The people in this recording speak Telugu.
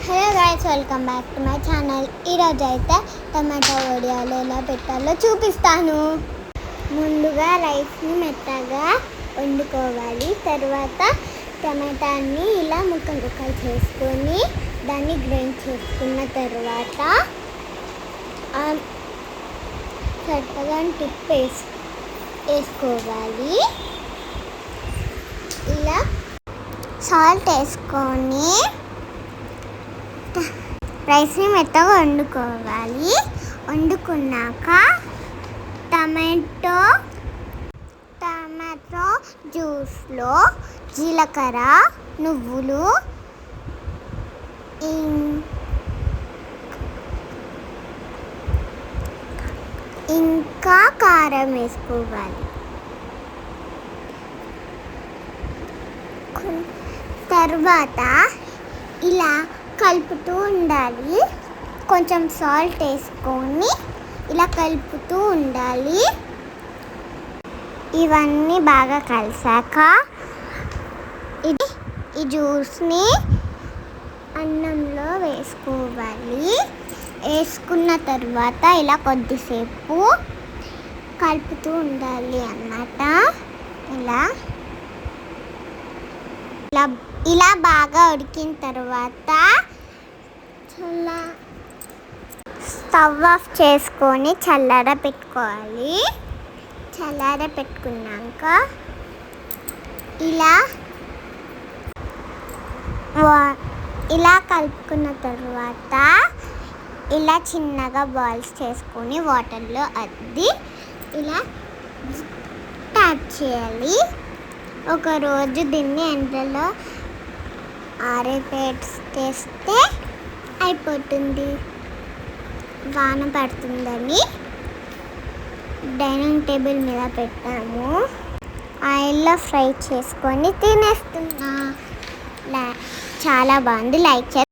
Hello guys, welcome back to my channel. ఈరోజు అయితే టమాటా వడియాలు ఎలా పెట్టాలో చూపిస్తాను. ముందుగా రైస్ని మెత్తగా వండుకోవాలి. తర్వాత టమాటాని ఇలా ముక్కలు చేసుకొని దాన్ని గ్రైండ్ చేసుకున్న తర్వాత చక్కగా వేసుకోవాలి. ఇలా సాల్ట్ వేసుకొని రైస్ని మెత్తగా వండుకోవాలి. వండుకున్నాక టమాటో జ్యూస్లో జీలకర్ర, నువ్వులు, ఇంకా కారం వేసుకోవాలి. తర్వాత ఇలా కలుపుతూ ఉండాలి. కొంచెం సాల్ట్ వేసుకొని ఇలా కలుపుతూ ఉండాలి. ఇవన్నీ బాగా కలిసాక ఈ జ్యూస్ని అన్నంలో వేసుకోవాలి. వేసుకున్న తర్వాత ఇలా కొద్దిసేపు కలుపుతూ ఉండాలి అన్నమాట. ఇలా బాగా ఉడికిన తర్వాత స్టవ్ ఆఫ్ చేసుకొని చల్లార పెట్టుకోవాలి. చల్లార పెట్టుకున్నాక ఇలా కలుపుకున్న తర్వాత ఇలా చిన్నగా బాల్స్ చేసుకొని వాటర్లో అద్ది ఇలా ట్యాప్ చేయాలి. ఒకరోజు దీన్ని ఎండలో ఆరబెట్టేస్తే అయిపోతుంది. వాన పడుతుందని డైనింగ్ టేబుల్ మీద పెట్టాము. ఆయిల్లో ఫ్రై చేసుకొని తినేస్తున్నా. చాలా బాగుంది. లైక్ చేయండి.